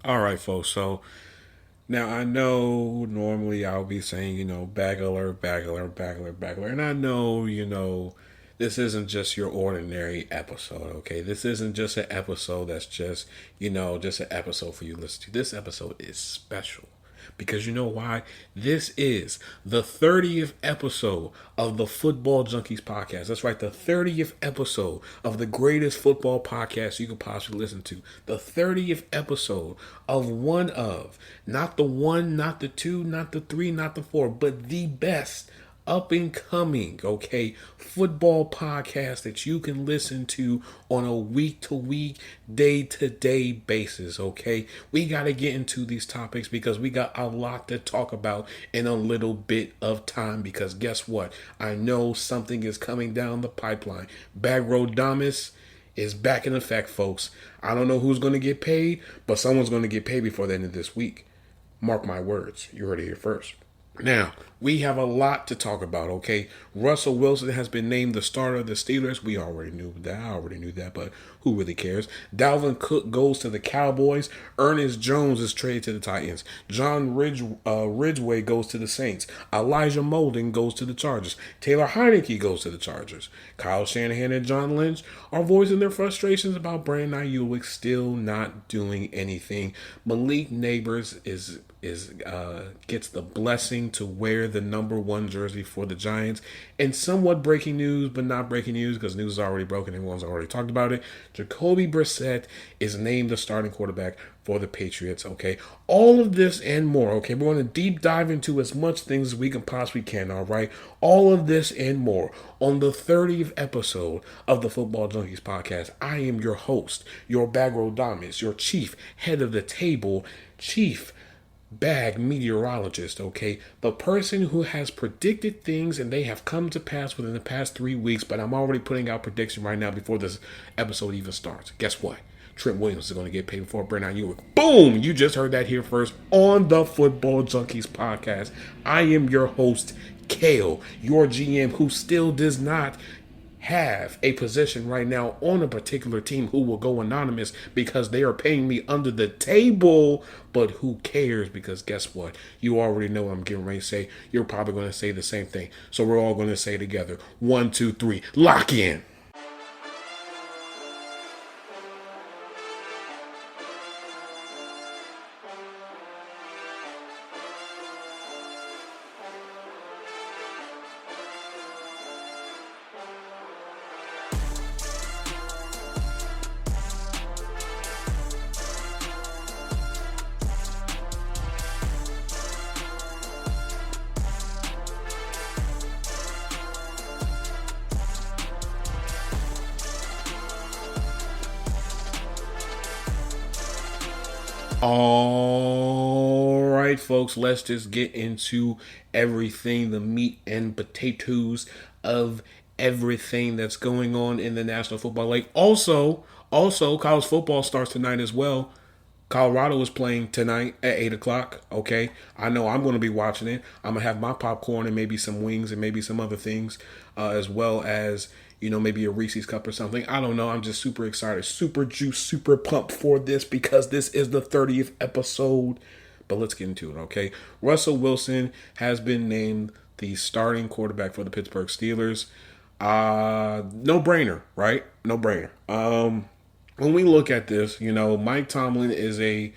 All right, folks. So now I know normally I'll be saying, bag alert, bag alert, bag alert, bag alert. And I know, this isn't just your ordinary episode, okay? This isn't just an episode that's just an episode for you to listen to. This episode is special. Because you know why? This is the 30th episode of the Football Junkies podcast. That's right, the 30th episode of the greatest football podcast you could possibly listen to. The 30th episode of not the one, not the two, not the three, not the four, but the best up and coming, okay, football podcast that you can listen to on a week to week, day to day basis, okay? We got to get into these topics because we got a lot to talk about in a little bit of time because guess what? I know something is coming down the pipeline. Bagrodamus is back in effect, folks. I don't know who's going to get paid, but someone's going to get paid before the end of this week. Mark my words. You heard it here first. Now, we have a lot to talk about, okay? Russell Wilson has been named the starter of the Steelers. We already knew that. I already knew that, but who really cares? Dalvin Cook goes to the Cowboys. Ernest Jones is traded to the Titans. Ridgeway goes to the Saints. Elijah Molden goes to the Chargers. Taylor Heinicke goes to the Chargers. Kyle Shanahan and John Lynch are voicing their frustrations about Brandon Aiyuk still not doing anything. Malik Nabers gets the blessing to wear the number one jersey for the Giants. And somewhat breaking news, but not breaking news because news is already broken. Everyone's already talked about it. Jacoby Brissett is named the starting quarterback for the Patriots, okay? All of this and more, okay? We're going to deep dive into as much things as we can possibly can, all right? All of this and more on the 30th episode of the Football Junkies podcast. I am your host, your Bagrodamus, your chief head of the table, chief bag meteorologist, okay? The person who has predicted things and they have come to pass within the past 3 weeks, but I'm already putting out prediction right now before this episode even starts. Guess what? Trent Williams is going to get paid before Brandon Aiyuk. Boom! You just heard that here first on the Football Junkies podcast. I am your host, Kale, your GM who still does not have a position right now on a particular team who will go anonymous because they are paying me under the table, but who cares? Because guess what? You already know what I'm getting ready to say. You're probably going to say the same thing. So we're all going to say together. 1, 2, 3. Lock in. All right, folks, let's just get into everything, the meat and potatoes of everything that's going on in the National Football League. Also, college football starts tonight as well. Colorado is playing tonight at 8 o'clock. Okay. I know I'm going to be watching it. I'm going to have my popcorn and maybe some wings and maybe some other things, as well as, maybe a Reese's cup or something. I don't know. I'm just super excited, super juiced, super pumped for this because this is the 30th episode. But let's get into it, okay? Russell Wilson has been named the starting quarterback for the Pittsburgh Steelers. No brainer, right? No brainer. When we look at this, Mike Tomlin is a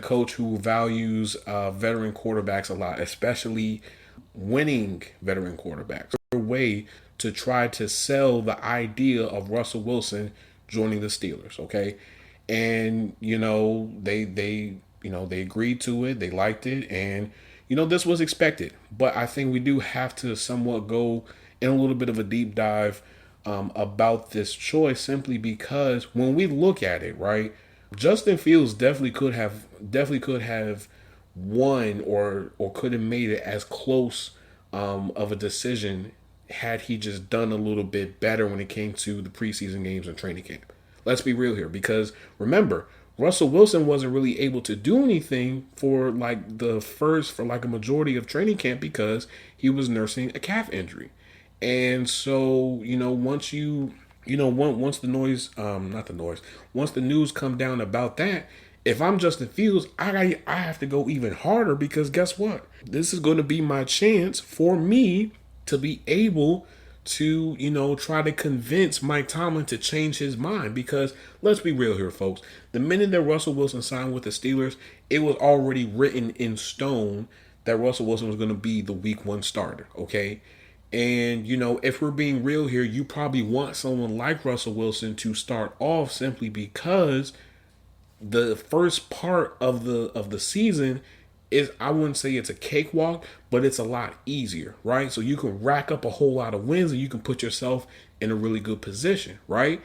coach who values veteran quarterbacks a lot, especially winning veteran quarterbacks. A way to try to sell the idea of Russell Wilson joining the Steelers, okay? And they agreed to it, they liked it, and this was expected. But I think we do have to somewhat go in a little bit of a deep dive about this choice, simply because when we look at it, right, Justin Fields definitely could have won or could have made it as close of a decision had he just done a little bit better when it came to the preseason games and training camp. Let's be real here, because remember, Russell Wilson wasn't really able to do anything for like a majority of training camp because he was nursing a calf injury. And so, once once the news come down about that, If I'm Justin Fields, I have to go even harder because guess what? This is going to be my chance for me to be able to, try to convince Mike Tomlin to change his mind. Because let's be real here, folks. The minute that Russell Wilson signed with the Steelers, it was already written in stone that Russell Wilson was going to be the week 1 starter, okay? And, if we're being real here, you probably want someone like Russell Wilson to start off simply because the first part of the season is, I wouldn't say it's a cakewalk, but it's a lot easier, right? So you can rack up a whole lot of wins and you can put yourself in a really good position, right?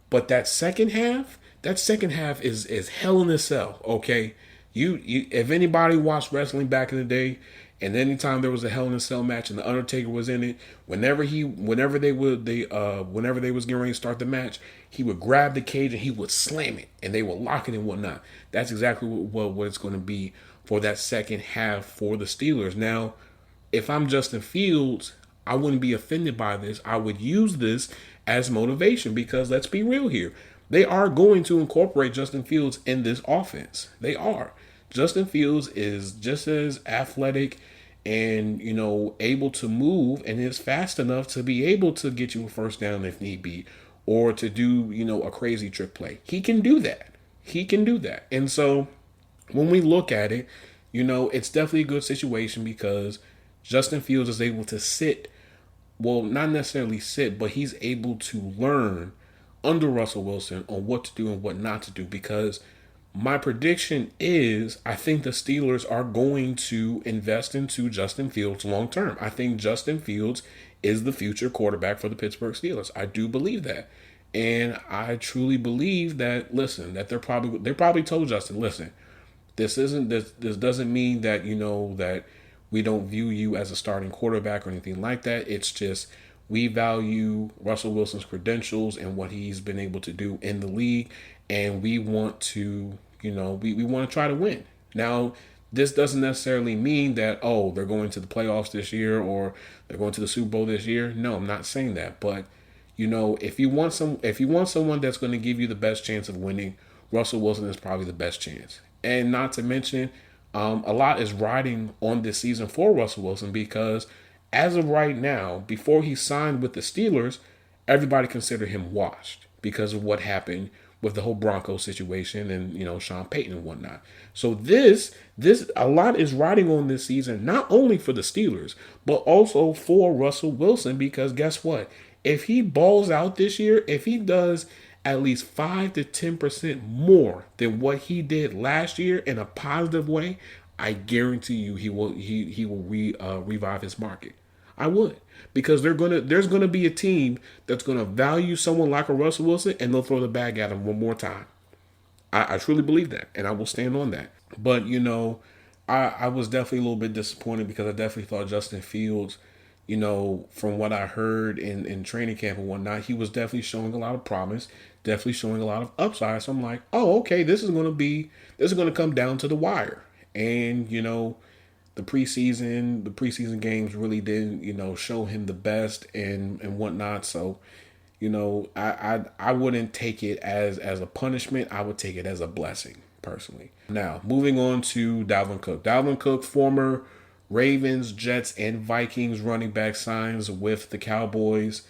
But that second half is hell in a cell, okay? You if anybody watched wrestling back in the day, and anytime there was a Hell in a Cell match and the Undertaker was in it, whenever they was getting ready to start the match, he would grab the cage and he would slam it, and they would lock it and whatnot. That's exactly what it's going to be for that second half for the Steelers. Now, if I'm Justin Fields, I wouldn't be offended by this. I would use this as motivation because let's be real here. They are going to incorporate Justin Fields in this offense. They are. Justin Fields is just as athletic and, able to move and is fast enough to be able to get you a first down if need be, or to do, a crazy trick play. He can do that. And so when we look at it, it's definitely a good situation because Justin Fields is able to sit, well, not necessarily sit, but he's able to learn under Russell Wilson on what to do and what not to do, because my prediction is I think the Steelers are going to invest into Justin Fields long term. I think Justin Fields is the future quarterback for the Pittsburgh Steelers. I do believe that. And I truly believe that, listen, that they probably told Justin, listen, this doesn't mean that, that we don't view you as a starting quarterback or anything like that. It's just we value Russell Wilson's credentials and what he's been able to do in the league, and we want to, we want to try to win. Now, this doesn't necessarily mean that, they're going to the playoffs this year or they're going to the Super Bowl this year. No, I'm not saying that. But, if you want someone that's going to give you the best chance of winning, Russell Wilson is probably the best chance. And not to mention, a lot is riding on this season for Russell Wilson because as of right now, before he signed with the Steelers, everybody considered him washed because of what happened with the whole Broncos situation and, Sean Payton and whatnot. So this a lot is riding on this season, not only for the Steelers, but also for Russell Wilson, because guess what? If he balls out this year, if he does at least 5 to 10% more than what he did last year in a positive way, I guarantee you he will revive his market. I would, because there's gonna be a team that's gonna value someone like a Russell Wilson and they'll throw the bag at him one more time. I truly believe that, and I will stand on that. But I was definitely a little bit disappointed because I definitely thought Justin Fields, from what I heard in training camp and whatnot, he was definitely showing a lot of promise, definitely showing a lot of upside. So I'm like, okay, this is gonna come down to the wire. And the preseason games really didn't show him the best and whatnot. So I wouldn't take it as a punishment. I would take it as a blessing personally. Now moving on to Dalvin Cook. Dalvin Cook, former Ravens, Jets, and Vikings running back, signs with the Cowboys.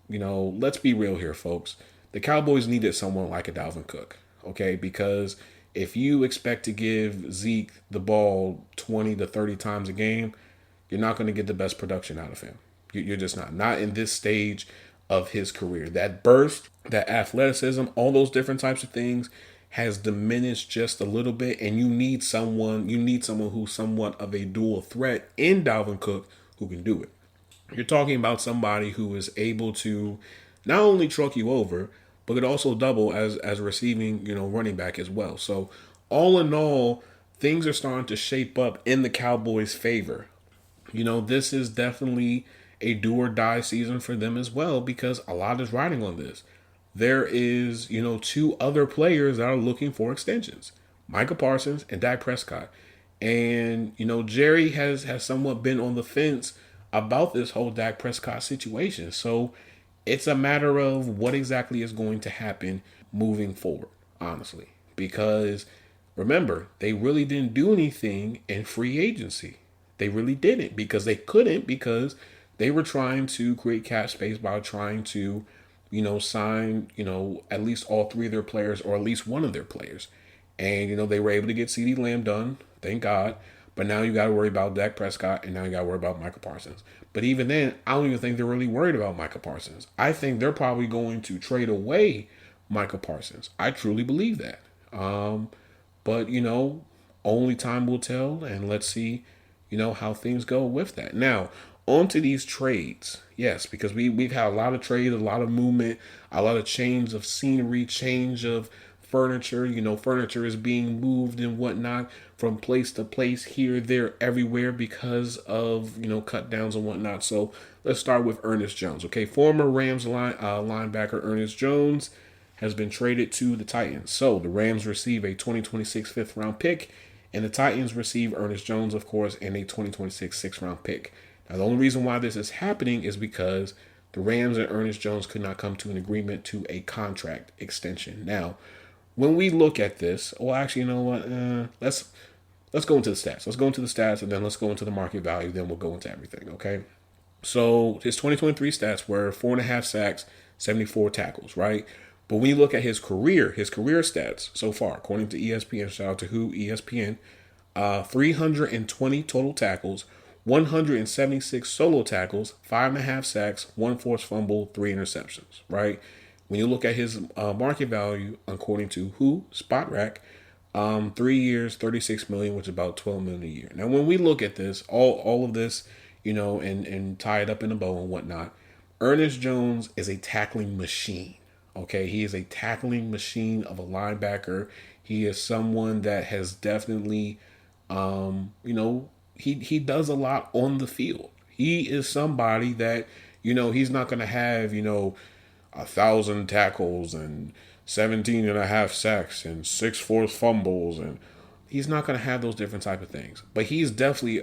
Let's be real here, folks. The Cowboys needed someone like a Dalvin Cook, okay? Because if you expect to give Zeke the ball 20 to 30 times a game, you're not going to get the best production out of him. You're just not. Not in this stage of his career. That burst, that athleticism, all those different types of things has diminished just a little bit, and you need someone who's somewhat of a dual threat in Dalvin Cook who can do it. You're talking about somebody who is able to not only truck you over, but could also double as a receiving, running back as well. So all in all, things are starting to shape up in the Cowboys' favor. This is definitely a do or die season for them as well, because a lot is riding on this. There is, 2 other players that are looking for extensions, Micah Parsons and Dak Prescott. And, Jerry has somewhat been on the fence about this whole Dak Prescott situation. So it's a matter of what exactly is going to happen moving forward, honestly, because Remember, they really didn't do anything in free agency. They really didn't because they couldn't because they were trying to create cap space by trying to, sign, at least all three of their players or at least one of their players. And, they were able to get CeeDee Lamb done, thank God. But now you got to worry about Dak Prescott and now you got to worry about Micah Parsons. But even then, I don't even think they're really worried about Micah Parsons. I think they're probably going to trade away Micah Parsons. I truly believe that. But, only time will tell. And let's see, how things go with that. Now, on to these trades. Yes, because we've had a lot of trades, a lot of movement, a lot of change of scenery, change of furniture. Furniture is being moved and whatnot from place to place, here, there, everywhere because of, cut downs and whatnot. So let's start with Ernest Jones. Okay, former Rams linebacker Ernest Jones has been traded to the Titans. So the Rams receive a 2026 fifth round pick, and the Titans receive Ernest Jones, of course, and a 2026 sixth round pick. Now, the only reason why this is happening is because the Rams and Ernest Jones could not come to an agreement to a contract extension. Now, when we look at this, well, actually, you know what? Let's go into the stats. Let's go into the stats, and then let's go into the market value. Then we'll go into everything, okay? So his 2023 stats were 4.5 sacks, 74 tackles, right? But when you look at his career stats so far, according to ESPN, shout out to who? ESPN, 320 total tackles, 176 solo tackles, 5.5 sacks, 1 forced fumble, 3 interceptions, right? When you look at his market value, according to who? SpotRack, 3 years, $36 million, which is about $12 million a year. Now, when we look at this, all of this, and tie it up in a bow and whatnot, Ernest Jones is a tackling machine. Okay, he is a tackling machine of a linebacker. He is someone that has definitely, he does a lot on the field. He is somebody that, he's not going to have, 1,000 tackles and 17.5 sacks and 6 forced fumbles, and he's not going to have those different type of things. But he's definitely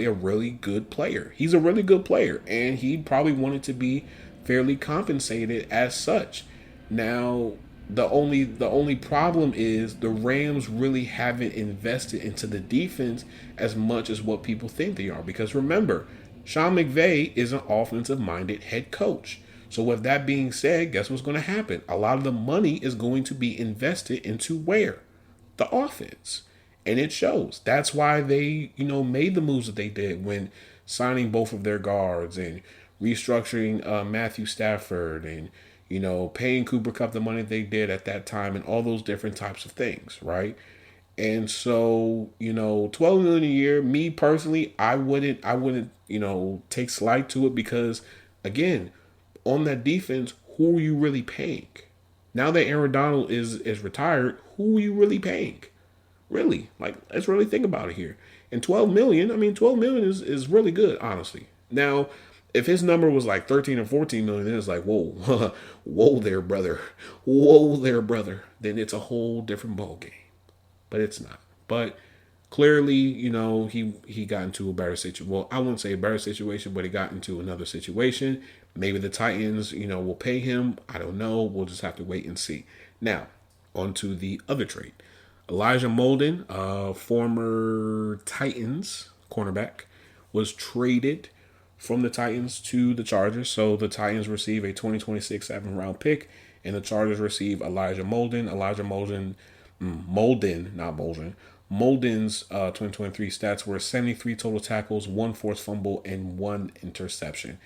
a really good player. He's a really good player, and he probably wanted to be fairly compensated as such. Now, the only problem is the Rams really haven't invested into the defense as much as what people think they are. Because remember, Sean McVay is an offensive-minded head coach. So with that being said, guess what's going to happen? A lot of the money is going to be invested into where? The offense. And it shows. That's why they, made the moves that they did when signing both of their guards and restructuring Matthew Stafford and, paying Cooper Kupp the money they did at that time and all those different types of things, right? And so, 12 million a year, me personally, I wouldn't, take slight to it because, again, on that defense, who are you really paying? Now that Aaron Donald is retired, who are you really paying? Really? Like, let's really think about it here. And 12 million is really good, honestly. Now, if his number was like 13 or 14 million, then it's like, whoa, whoa there, brother. Whoa there, brother. Then it's a whole different ball game. But it's not. But clearly, he got into a better situation. Well, I wouldn't say a better situation, but he got into another situation. Maybe the Titans, will pay him. I don't know. We'll just have to wait and see. Now, on to the other trade. Elijah Molden, former Titans cornerback, was traded from the Titans to the Chargers. So the Titans receive a 2026 7th round pick, and the Chargers receive Elijah Molden. Molden's 2023 stats were 73 total tackles, 1 forced fumble, and 1 interception.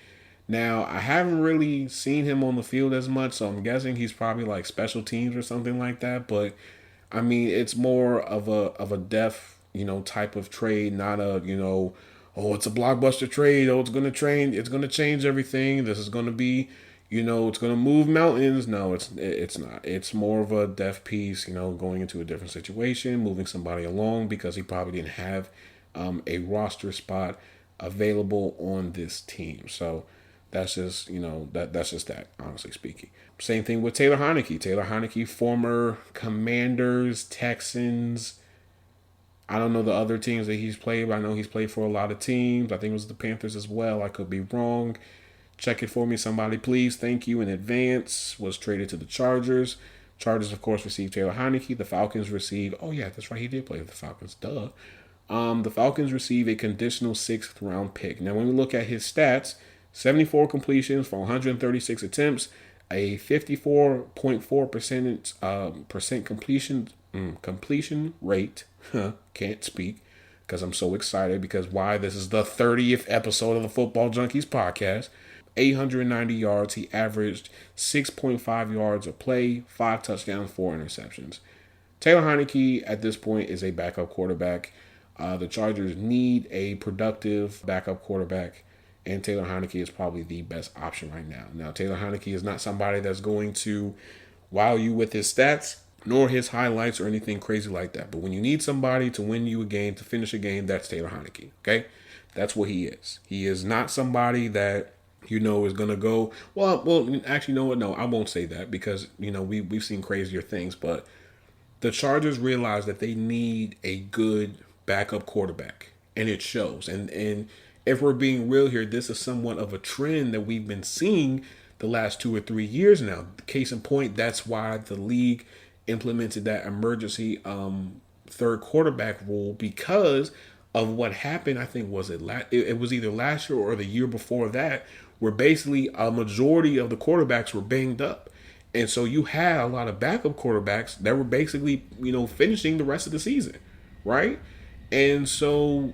Now, I haven't really seen him on the field as much, so I'm guessing he's probably like special teams or something like that. But I mean, it's more of a depth, type of trade, not a, it's a blockbuster trade. Oh, it's gonna change everything. This is gonna be, it's gonna move mountains. No, it's not. It's more of a depth piece, going into a different situation, moving somebody along because he probably didn't have a roster spot available on this team. So that's just, that's just that, honestly speaking. Same thing with Taylor Heinicke. Taylor Heinicke, former Commanders, Texans. I don't know the other teams that he's played, but I know he's played for a lot of teams. I think it was the Panthers as well. I could be wrong. Check it for me, somebody, please. Thank you in advance. Was traded to the Chargers. Chargers, of course, receive Taylor Heinicke. The Falcons receive, oh yeah, that's right, he did play with the Falcons, duh. The Falcons receive a conditional 6th round pick. Now, when we look at his stats, 74 completions for 136 attempts, a 54.4% completion rate. Can't speak because I'm so excited because why? This is the 30th episode of the Football Junkies podcast. 890 yards. He averaged 6.5 yards a play, 5 touchdowns, 4 interceptions. Taylor Heinicke at this point is a backup quarterback. The Chargers need a productive backup quarterback, and Taylor Heinicke is probably the best option right now. Now, Taylor Heinicke is not somebody that's going to wow you with his stats, nor his highlights or anything crazy like that. But when you need somebody to win you a game, to finish a game, that's Taylor Heinicke, okay? That's what he is. He is not somebody that, is going to go, well, actually, no, I won't say that because, we've seen crazier things. But the Chargers realize that they need a good backup quarterback, and it shows. And if we're being real here, this is somewhat of a trend that we've been seeing the last 2 or 3 years now. Case in point, that's why the league implemented that emergency third quarterback rule because of what happened. I think it was either last year or the year before that, where basically a majority of the quarterbacks were banged up. And so you had a lot of backup quarterbacks that were basically, finishing the rest of the season, right? And so,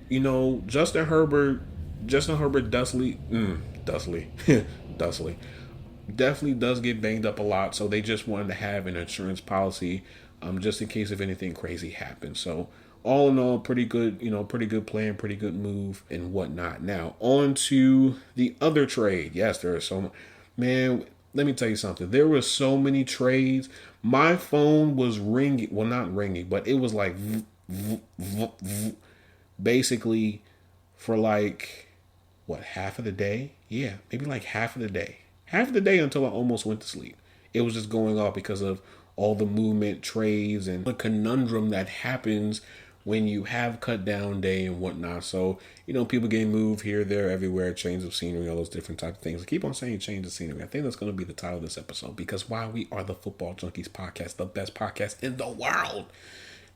Justin Herbert Dustley definitely does get banged up a lot. So they just wanted to have an insurance policy just in case if anything crazy happens. So all in all, pretty good plan, pretty good move and whatnot. Now, on to the other trade. Yes, there are man, let me tell you something. There were so many trades. My phone was ringing. Well, not ringing, but it was like basically for like half of the day. Yeah, maybe like half of the day until I almost went to sleep. It was just going off because of all the movement, trades, and the conundrum that happens when you have cut down day and whatnot. So, people getting moved here, there, everywhere, change of scenery, all those different types of things. I keep on saying change of scenery. I think that's going to be the title of this episode because why? We are the Football Junkies podcast, the best podcast in the world.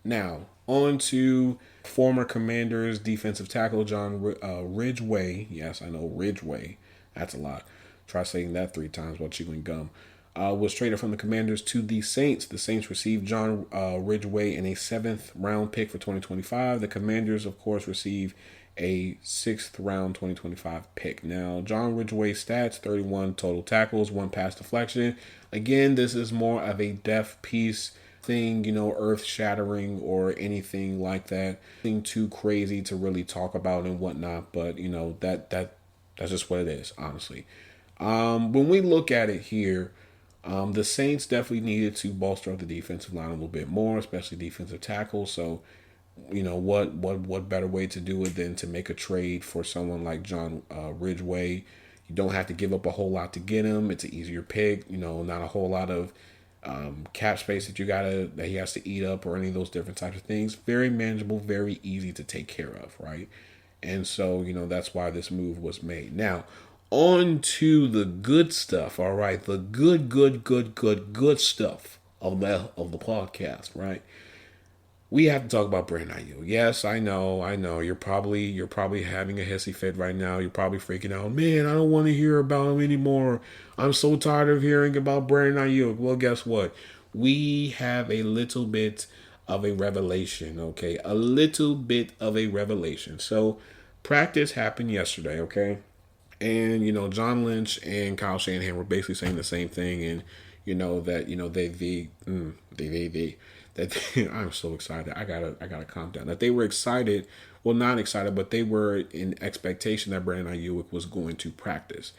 Now, on to former Commanders defensive tackle John Ridgeway. Yes, I know, Ridgeway. That's a lot. Try saying that 3 times while chewing gum. Was traded from the Commanders to the Saints. The Saints received John Ridgeway in a 7th round pick for 2025. The Commanders, of course, received a 6th round 2025 pick. Now, John Ridgeway's stats: 31 total tackles, 1 pass deflection. Again, this is more of a depth piece thing, earth shattering or anything like that. Nothing too crazy to really talk about and whatnot, but that's just what it is, honestly. When we look at it here, the Saints definitely needed to bolster up the defensive line a little bit more, especially defensive tackle. So, what better way to do it than to make a trade for someone like John Ridgeway? You don't have to give up a whole lot to get him. It's an easier pick. Not a whole lot of cap space that he has to eat up or any of those different types of things. Very manageable, very easy to take care of, right? And so, that's why this move was made. Now, on to the good stuff, all right? The good stuff of the podcast, right? We have to talk about Brandon Aiyuk. Yes, I know. You're probably having a hissy fit right now. You're probably freaking out. Man, I don't want to hear about him anymore. I'm so tired of hearing about Brandon Aiyuk. Well, guess what? We have a little bit of a revelation, okay? A little bit of a revelation. So, practice happened yesterday, okay? And, John Lynch and Kyle Shanahan were basically saying the same thing. And, I'm so excited. I gotta calm down. That they were excited. Well, not excited, but they were in expectation that Brandon Aiyuk was going to practice.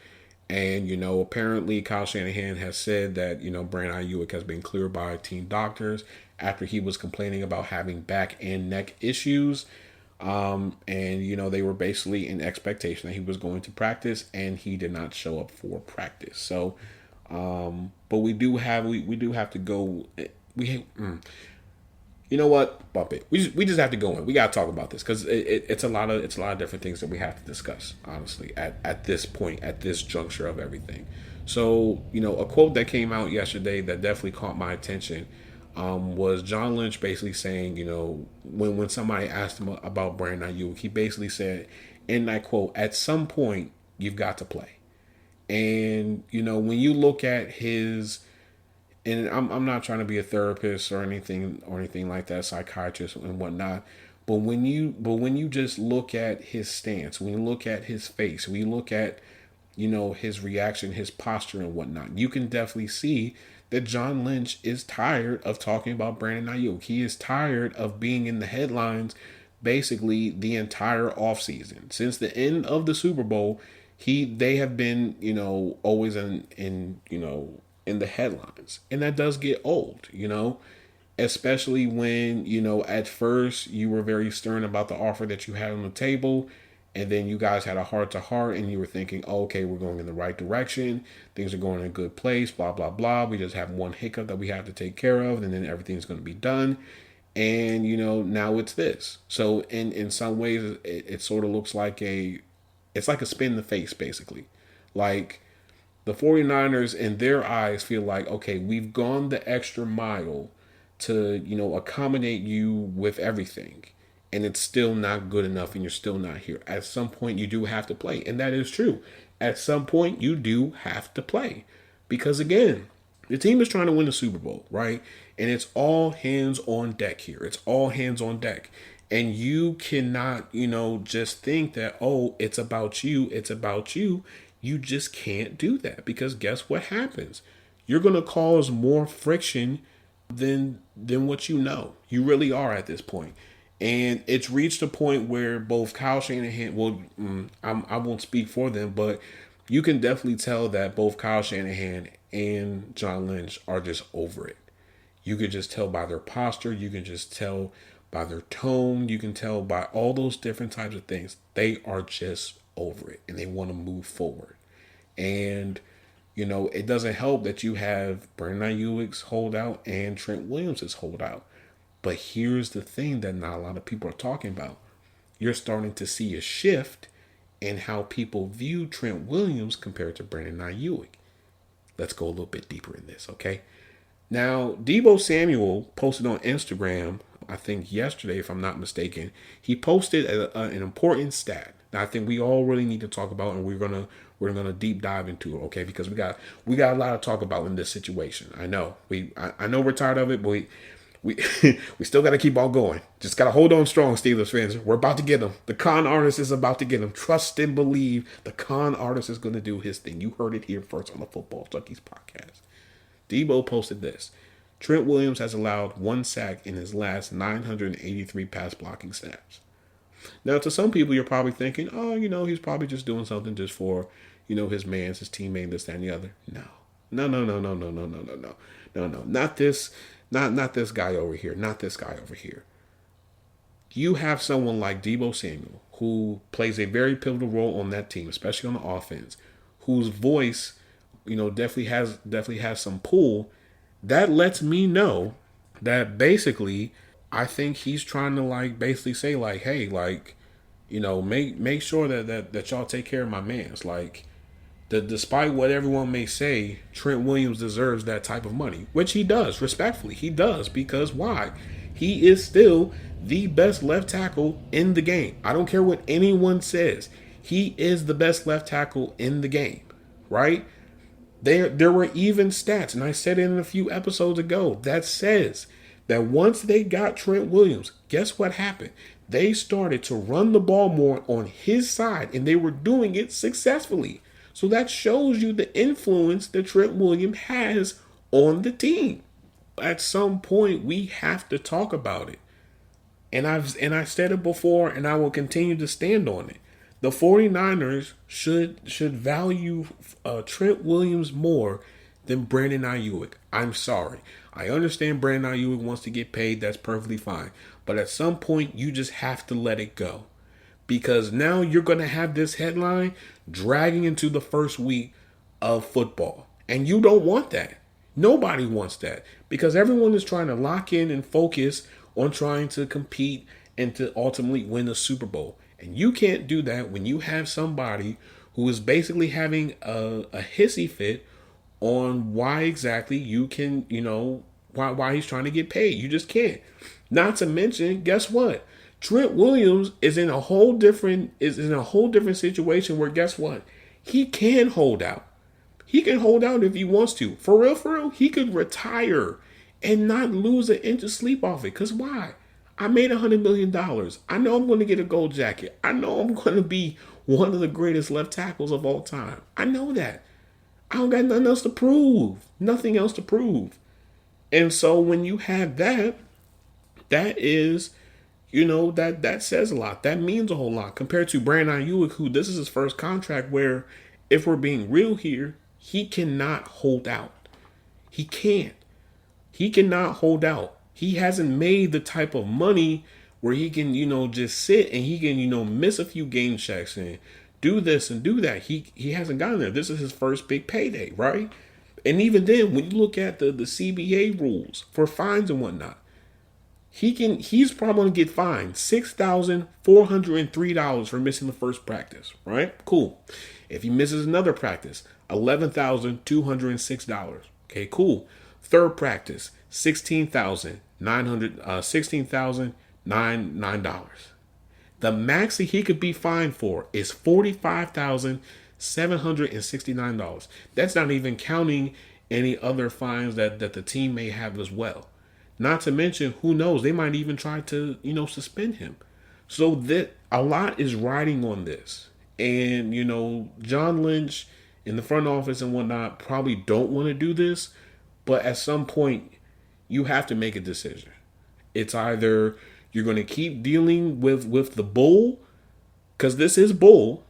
And, apparently Kyle Shanahan has said that, Brandon Aiyuk has been cleared by team doctors after he was complaining about having back and neck issues. And, they were basically in expectation that he was going to practice, and he did not show up for practice. So, but we do have to go. You know what? Bump it. We just have to go in. We got to talk about this because it's a lot of different things that we have to discuss, honestly, at this point, at this juncture of everything. So, a quote that came out yesterday that definitely caught my attention was John Lynch basically saying, when somebody asked him about Brandon Aiyuk, he basically said, in that quote, at some point, you've got to play. And, when you look at his, and I'm not trying to be a therapist or anything like that, psychiatrist and whatnot. But when you just look at his stance, when you look at his face, when you look at his reaction, his posture and whatnot, you can definitely see that John Lynch is tired of talking about Brandon Aiyuk. He is tired of being in the headlines basically the entire offseason. Since the end of the Super Bowl, they have been, always in the headlines. And that does get old, especially when, at first you were very stern about the offer that you had on the table. And then you guys had a heart to heart and you were thinking, oh, okay, we're going in the right direction. Things are going in a good place, blah, blah, blah. We just have one hiccup that we have to take care of and then everything's going to be done. And, now it's this. So in some ways, it sort of looks like it's like a spin in the face, basically. Like the 49ers in their eyes feel like, okay, we've gone the extra mile to, accommodate you with everything. And it's still not good enough and you're still not here. At some point, you do have to play. And that is true. At some point, you do have to play. Because again, the team is trying to win the Super Bowl, right? And it's all hands on deck here. It's all hands on deck. And you cannot, just think that, oh, it's about you. It's about you. You just can't do that. Because guess what happens? You're going to cause more friction than what you know. You really are at this point. And it's reached a point where both Kyle Shanahan, I won't speak for them, but you can definitely tell that both Kyle Shanahan and John Lynch are just over it. You can just tell by their posture. You can just tell by their tone. You can tell by all those different types of things. They are just over it and they want to move forward. And, it doesn't help that you have Brandon Aiyuk's holdout and Trent Williams' holdout. But here's the thing that not a lot of people are talking about. You're starting to see a shift in how people view Trent Williams compared to Brandon Aiyuk. Let's go a little bit deeper in this, okay? Now, Deebo Samuel posted on Instagram, I think yesterday, if I'm not mistaken, he posted an important stat that I think we all really need to talk about, and we're gonna deep dive into it, okay? Because we got a lot to talk about in this situation. I know I know we're tired of it, but we still got to keep on going. Just got to hold on strong, Steelers fans. We're about to get him. The con artist is about to get him. Trust and believe the con artist is going to do his thing. You heard it here first on the Football Junkies podcast. Debo posted this. Trent Williams has allowed 1 sack in his last 983 pass blocking snaps. Now, to some people, you're probably thinking, oh, he's probably just doing something just for, his man, his teammate, this, that, and the other. No. Not this. Not this guy over here. Not this guy over here. You have someone like Deebo Samuel, who plays a very pivotal role on that team, especially on the offense, whose voice, definitely has some pull. That lets me know that basically, I think he's trying to basically say hey, make sure that y'all take care of my mans. Despite what everyone may say, Trent Williams deserves that type of money, which he does, respectfully. He does, because why? He is still the best left tackle in the game. I don't care what anyone says. He is the best left tackle in the game, right? There were even stats, and I said it in a few episodes ago, that says that once they got Trent Williams, guess what happened? They started to run the ball more on his side, and they were doing it successfully. So that shows you the influence that Trent Williams has on the team. At some point, we have to talk about it. And I said it before, and I will continue to stand on it. The 49ers should value Trent Williams more than Brandon Aiyuk. I'm sorry. I understand Brandon Aiyuk wants to get paid. That's perfectly fine. But at some point, you just have to let it go. Because now you're going to have this headline dragging into the first week of football. And you don't want that. Nobody wants that. Because everyone is trying to lock in and focus on trying to compete and to ultimately win a Super Bowl. And you can't do that when you have somebody who is basically having a hissy fit on why exactly you can, why he's trying to get paid. You just can't. Not to mention, guess what? Trent Williams is in a whole different situation where, guess what? He can hold out. He can hold out if he wants to. For real, he could retire and not lose an inch of sleep off it. Because why? I made $100 million. I know I'm going to get a gold jacket. I know I'm going to be one of the greatest left tackles of all time. I know that. I don't got nothing else to prove. Nothing else to prove. And so when you have that, that is, that says a lot. That means a whole lot compared to Brandon Aiyuk, who this is his first contract where, if we're being real here, he cannot hold out. He can't. He cannot hold out. He hasn't made the type of money where he can, just sit and he can, miss a few game checks and do this and do that. He hasn't gotten there. This is his first big payday, right? And even then, when you look at the CBA rules for fines and whatnot, he's probably going to get fined $6,403 for missing the first practice, right? Cool. If he misses another practice, $11,206. Okay, cool. Third practice, $16,909. The max that he could be fined for is $45,769. That's not even counting any other fines that the team may have as well. Not to mention, who knows, they might even try to, suspend him. So that a lot is riding on this. And, John Lynch in the front office and whatnot probably don't want to do this. But at some point, you have to make a decision. It's either you're going to keep dealing with the bull, because this is bull.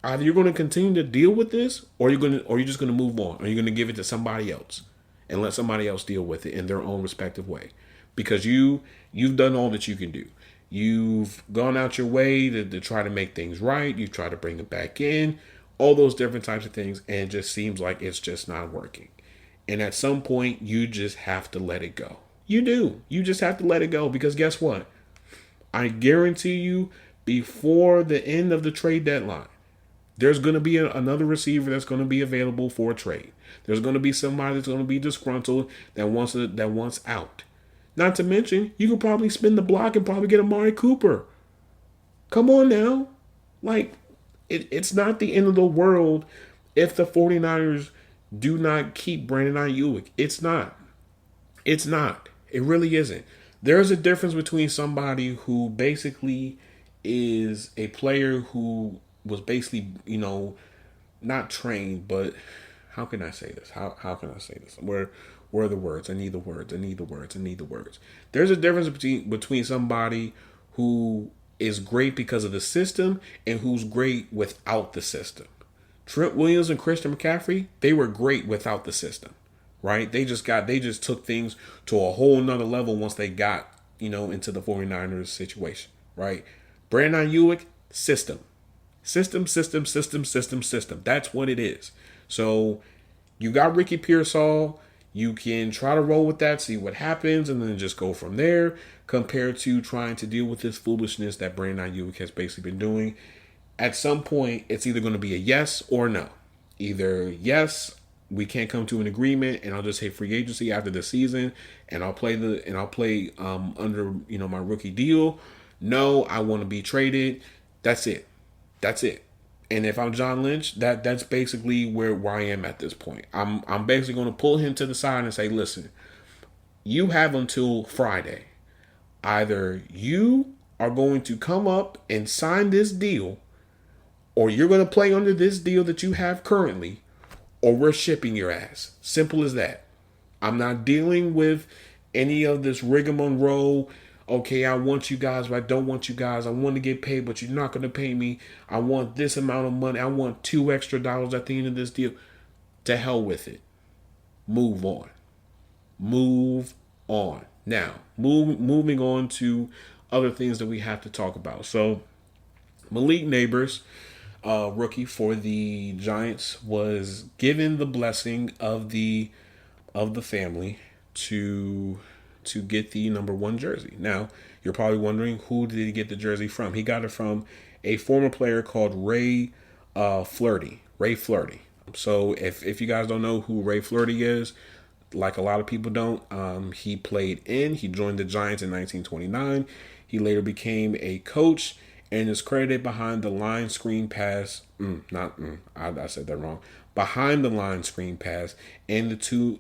Either you're going to continue to deal with this, or you're just going to move on, or you're going to give it to somebody else and let somebody else deal with it in their own respective way. Because you've done all that you can do. You've gone out your way to try to make things right. You've tried to bring it back in, all those different types of things, and it just seems like it's just not working. And at some point, you just have to let it go. You do. You just have to let it go, because guess what? I guarantee you, before the end of the trade deadline, there's going to be another receiver that's going to be available for a trade. There's going to be somebody that's going to be disgruntled that wants out. Not to mention, you could probably spin the block and probably get Amari Cooper. Come on now. Like, it's not the end of the world if the 49ers do not keep Brandon Aiyuk. It's not. It's not. It really isn't. There's a difference between somebody who basically is a player who was basically, not trained, but how can I say this? How can I say this? Where are the words? I need the words. There's a difference between somebody who is great because of the system and who's great without the system. Trent Williams and Christian McCaffrey, they were great without the system, right? They just took things to a whole nother level once they got, into the 49ers situation, right? Brandon Aiyuk, system. System. That's what it is. So you got Ricky Pearsall. You can try to roll with that, see what happens, and then just go from there, compared to trying to deal with this foolishness that Brandon Aiyuk has basically been doing. At some point, it's either going to be a yes or no. Either yes, we can't come to an agreement, and I'll just hit free agency after the season, and I'll play under my rookie deal. No, I want to be traded. That's it. And if I'm John Lynch, that's basically where I am at this point. I'm basically going to pull him to the side and say, listen, you have until Friday. Either you are going to come up and sign this deal, or you're going to play under this deal that you have currently, or we're shipping your ass. Simple as that. I'm not dealing with any of this rigmarole. Okay, I want you guys, but I don't want you guys. I want to get paid, but you're not going to pay me. I want this amount of money. I want $2 extra at the end of this deal. To hell with it. Move on. Now, moving on to other things that we have to talk about. So, Malik Nabers, rookie for the Giants, was given the blessing of the family to get the number 1 jersey. Now, you're probably wondering, who did he get the jersey from? He got it from a former player called Ray Flirty. So if you guys don't know who Ray Flirty is, like a lot of people don't, he joined the Giants in 1929. He later became a coach and is credited behind the line screen pass. I said that wrong. Behind the line screen pass and the two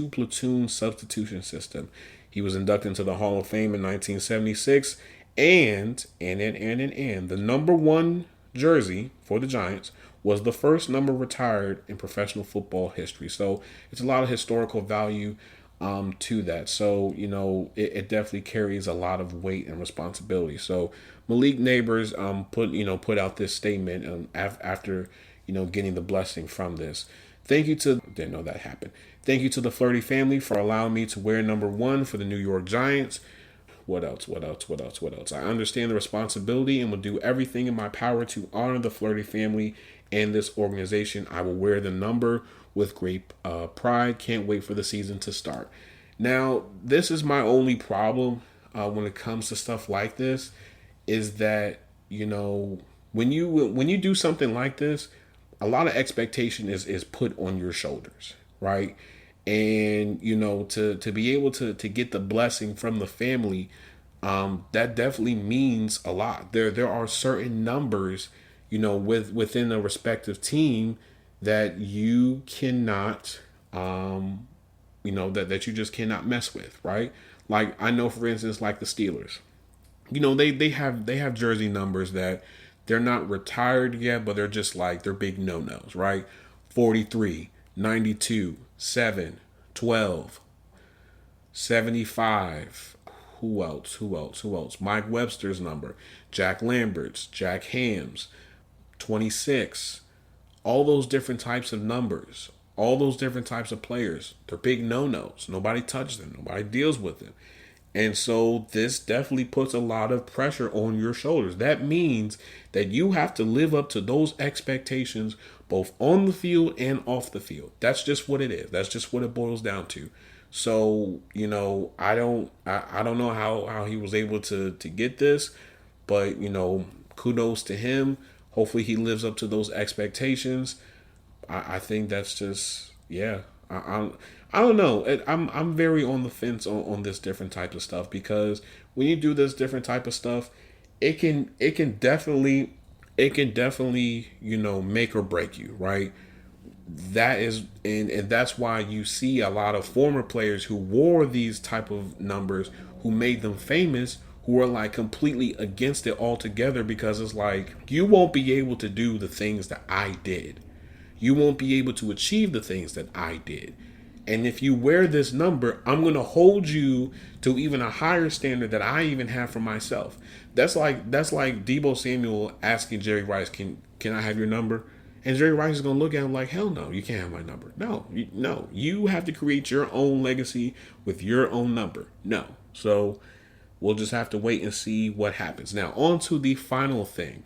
platoon substitution system. He was inducted into the Hall of Fame in 1976, and the number one jersey for the Giants was the first number retired in professional football history. So it's a lot of historical value to that. So, it definitely carries a lot of weight and responsibility. So Malik Nabers put out this statement after getting the blessing from this. Didn't know that happened. Thank you to the Flirty family for allowing me to wear number 1 for the New York Giants. What else? I understand the responsibility and will do everything in my power to honor the Flirty family and this organization. I will wear the number with great pride. Can't wait for the season to start. Now, this is my only problem when it comes to stuff like this, is that when you do something like this, a lot of expectation is put on your shoulders, right? And to be able to get the blessing from the family, that definitely means a lot. There are certain numbers, within a respective team that you cannot, that you just cannot mess with, right? Like, I know, for instance, like the Steelers, they have jersey numbers that they're not retired yet, but they're just like, they're big no-nos, right? 43, 92, 7, 12, 75. Who else? Mike Webster's number, Jack Lambert's, Jack Ham's, 26. All those different types of numbers, all those different types of players, they're big no-nos. Nobody touches them. Nobody deals with them. And so this definitely puts a lot of pressure on your shoulders. That means that you have to live up to those expectations both on the field and off the field. That's just what it is. That's just what it boils down to. So, I don't know how he was able to get this, but, kudos to him. Hopefully he lives up to those expectations. I think that's just, yeah. I don't know. I'm very on the fence on this different type of stuff, because when you do this different type of stuff, it can definitely make or break you, right? That is, and that's why you see a lot of former players who wore these type of numbers, who made them famous, who are like completely against it altogether, because it's like, you won't be able to do the things that I did. You won't be able to achieve the things that I did. And if you wear this number, I'm going to hold you to even a higher standard that I even have for myself. That's like Deebo Samuel asking Jerry Rice, can I have your number? And Jerry Rice is going to look at him like, hell no, you can't have my number. No, you have to create your own legacy with your own number. No. So we'll just have to wait and see what happens. Now, on to the final thing.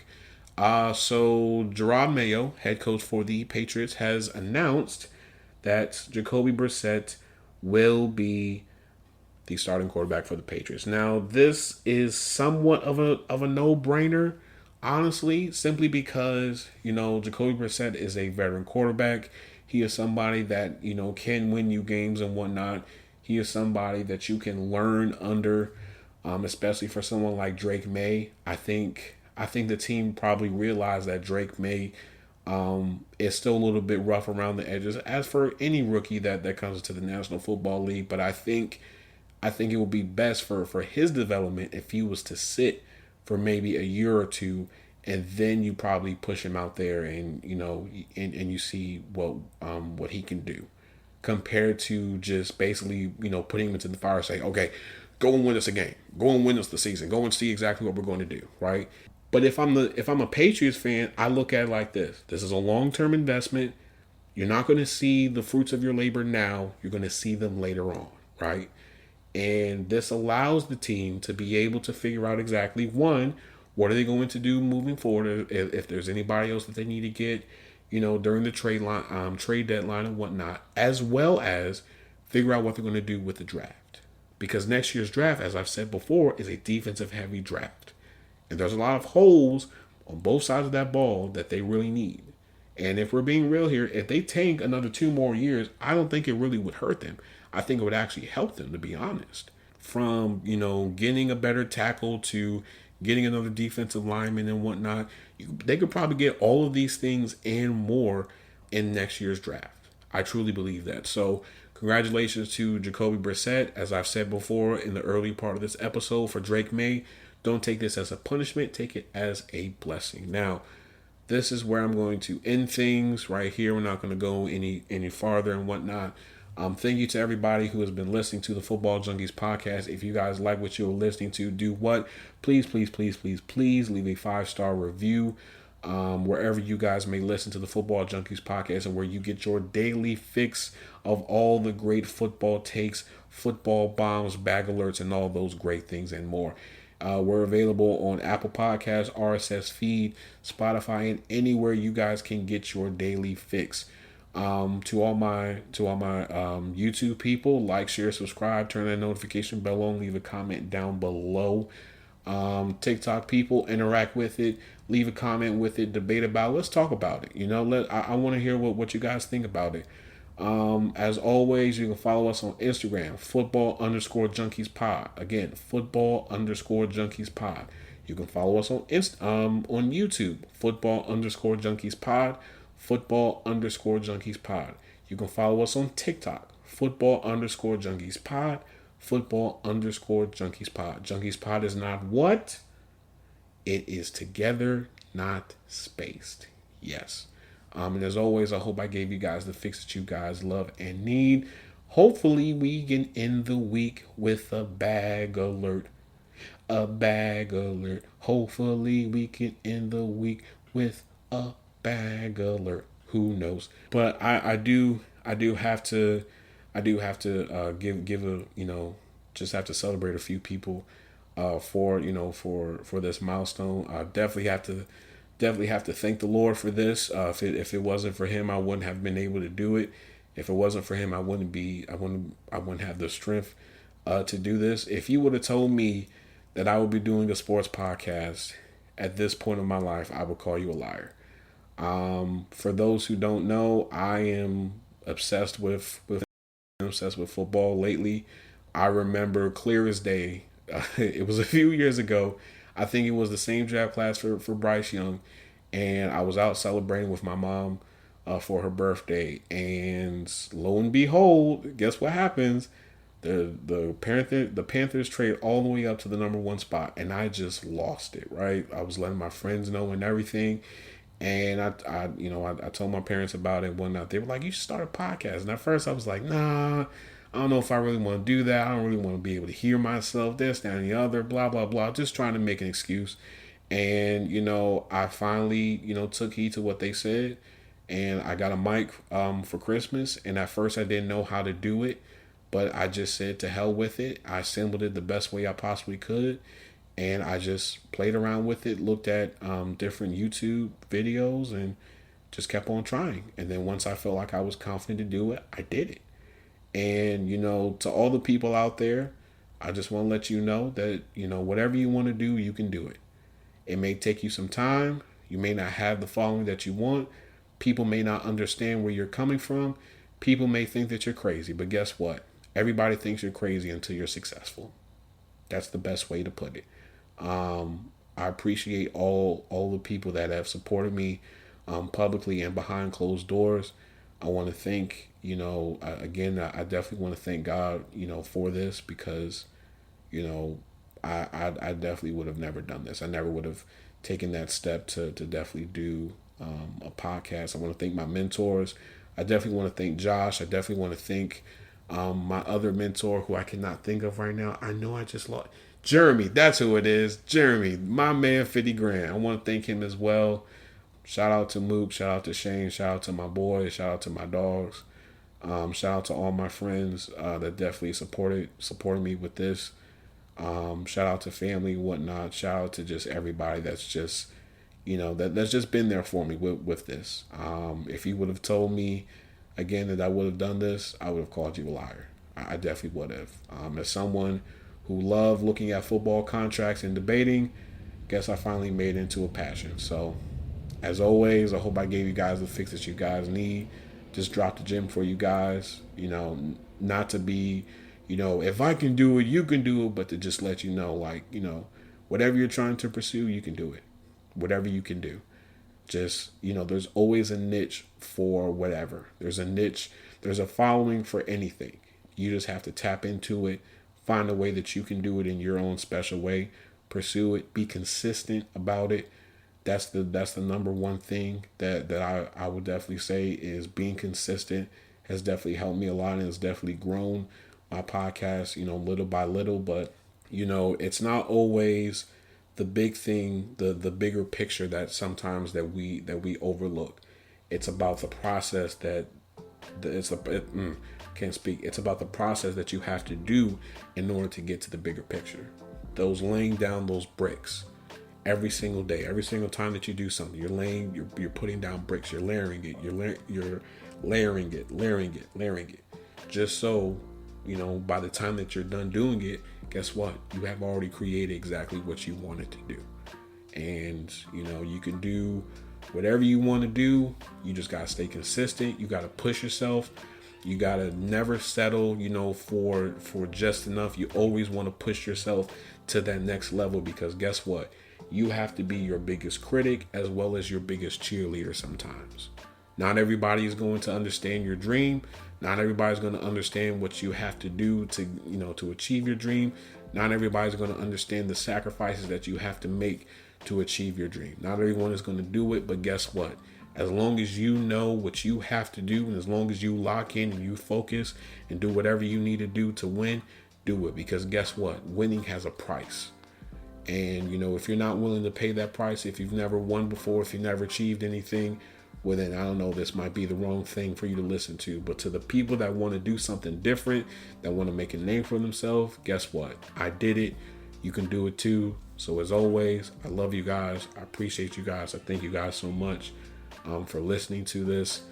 So Gerard Mayo, head coach for the Patriots, has announced that Jacoby Brissett will be the starting quarterback for the Patriots. Now, this is somewhat of a no-brainer, honestly, simply because, Jacoby Brissett is a veteran quarterback. He is somebody that, can win you games and whatnot. He is somebody that you can learn under, especially for someone like Drake May. I think the team probably realized that Drake May is still a little bit rough around the edges, as for any rookie that comes to the National Football League. But I think it would be best for his development if he was to sit for maybe a year or two, and then you probably push him out there and and you see what he can do, compared to just basically putting him into the fire, saying, okay, go and win us a game, go and win us the season, go and see exactly what we're going to do, right? But if I'm a Patriots fan, I look at it like this. This is a long-term investment. You're not going to see the fruits of your labor now. You're going to see them later on, right? And this allows the team to be able to figure out exactly, one, what are they going to do moving forward, if there's anybody else that they need to get, during the trade deadline and whatnot, as well as figure out what they're going to do with the draft. Because next year's draft, as I've said before, is a defensive-heavy draft. And there's a lot of holes on both sides of that ball that they really need. And if we're being real here, if they tank another 2 more years, I don't think it really would hurt them. I think it would actually help them, to be honest. From, getting a better tackle to getting another defensive lineman and whatnot, they could probably get all of these things and more in next year's draft. I truly believe that. So, congratulations to Jacoby Brissett. As I've said before in the early part of this episode, for Drake May, don't take this as a punishment, take it as a blessing. Now, this is where I'm going to end things right here. We're not going to go any farther and whatnot. Thank you to everybody who has been listening to the Football Junkies podcast. If you guys like what you're listening to, do what? Please, please, please, please, please leave a 5-star review wherever you guys may listen to the Football Junkies podcast, and where you get your daily fix of all the great football takes, football bombs, bag alerts, and all those great things and more. We're available on Apple Podcasts, RSS feed, Spotify, and anywhere you guys can get your daily fix. To all my YouTube people, like, share, subscribe, turn that notification bell on, leave a comment down below. TikTok people, interact with it, leave a comment with it, debate about it. Let's talk about it. I want to hear what you guys think about it. As always, you can follow us on Instagram, football_junkies_pod. Again, football_junkies_pod. You can follow us on YouTube, football_junkies_pod, football_junkies_pod. You can follow us on TikTok, football_junkies_pod, football_junkies_pod. Junkies pod is not what? It is together, not spaced. Yes. And as always, I hope I gave you guys the fix that you guys love and need. Hopefully, we can end the week with a bag alert. A bag alert. Hopefully, we can end the week with a bag alert. Who knows? But I do have to give a, just have to celebrate a few people for this milestone. I definitely have to thank the Lord for this. If it wasn't for Him, I wouldn't have been able to do it. If it wasn't for Him, I wouldn't have the strength to do this. If you would have told me that I would be doing a sports podcast at this point of my life, I would call you a liar. For those who don't know, I am obsessed with football lately. I remember clear as day. It was a few years ago. I think it was the same draft class for Bryce Young, and I was out celebrating with my mom for her birthday, and lo and behold, guess what happens? The Panthers trade all the way up to the number 1 spot, and I just lost it. Right, I was letting my friends know and everything, and I told my parents about it and whatnot. They were like, "You should start a podcast." And at first, I was like, "Nah, I don't know if I really want to do that. I don't really want to be able to hear myself, this, that, and the other, blah, blah, blah." Just trying to make an excuse. And, I finally, took heed to what they said. And I got a mic for Christmas. And at first I didn't know how to do it. But I just said to hell with it. I assembled it the best way I possibly could. And I just played around with it, looked at different YouTube videos, and just kept on trying. And then once I felt like I was confident to do it, I did it. And, to all the people out there, I just want to let you know that, whatever you want to do, you can do it. It may take you some time. You may not have the following that you want. People may not understand where you're coming from. People may think that you're crazy. But guess what? Everybody thinks you're crazy until you're successful. That's the best way to put it. I appreciate all the people that have supported me publicly and behind closed doors. I want to thank, again, I definitely want to thank God, for this, because, I definitely would have never done this. I never would have taken that step to definitely do a podcast. I want to thank my mentors. I definitely want to thank Josh. I definitely want to thank my other mentor, who I cannot think of right now. I know I just lost. Jeremy, that's who it is. Jeremy, my man, 50 grand. I want to thank him as well. Shout out to Mook, shout out to Shane, shout out to my boys, shout out to my dogs, shout out to all my friends that definitely supported me with this. Shout out to family and whatnot. Shout out to just everybody that's just, that's just been there for me with this. If you would have told me again that I would have done this, I would have called you a liar. I definitely would have. As someone who loved looking at football contracts and debating, guess I finally made it into a passion. So As always, I hope I gave you guys the fix that you guys need. Just drop the gym for you guys. Not to be, if I can do it, you can do it, but to just let you know, like, whatever you're trying to pursue, you can do it. Whatever you can do. Just, there's always a niche for whatever. There's a niche, there's a following for anything. You just have to tap into it, find a way that you can do it in your own special way, pursue it, be consistent about it. That's the number one thing that I would definitely say is being consistent has definitely helped me a lot, and has definitely grown my podcast, little by little. But, it's not always the big thing, the bigger picture that sometimes that we overlook. It's about the process can't speak. It's about the process that you have to do in order to get to the bigger picture. Those laying down those bricks every single day, every single time that you do something, you're putting down bricks, you're layering it, you're layering it, just so, by the time that you're done doing it, guess what? You have already created exactly what you wanted to do. And, you can do whatever you want to do. You just got to stay consistent. You got to push yourself. You got to never settle, for just enough. You always want to push yourself to that next level, because guess what? You have to be your biggest critic as well as your biggest cheerleader sometimes. Not everybody is going to understand your dream. Not everybody's going to understand what you have to do to achieve your dream. Not everybody's going to understand the sacrifices that you have to make to achieve your dream. Not everyone is going to do it, but guess what? As long as you know what you have to do, and as long as you lock in and you focus and do whatever you need to do to win, do it. Because guess what? Winning has a price. And, if you're not willing to pay that price, if you've never won before, if you've never achieved anything, well, then I don't know, this might be the wrong thing for you to listen to. But to the people that want to do something different, that want to make a name for themselves, guess what? I did it. You can do it too. So as always, I love you guys. I appreciate you guys. I thank you guys so much for listening to this.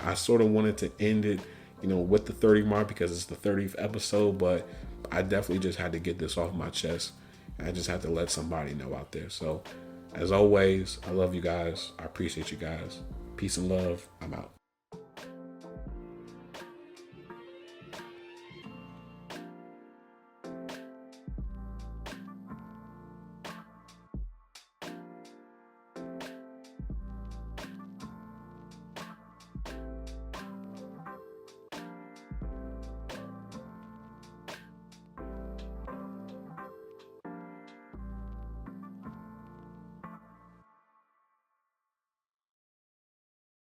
I sort of wanted to end it, with the 30 mark because it's the 30th episode, but I definitely just had to get this off my chest. I just have to let somebody know out there. So, as always, I love you guys. I appreciate you guys. Peace and love. I'm out.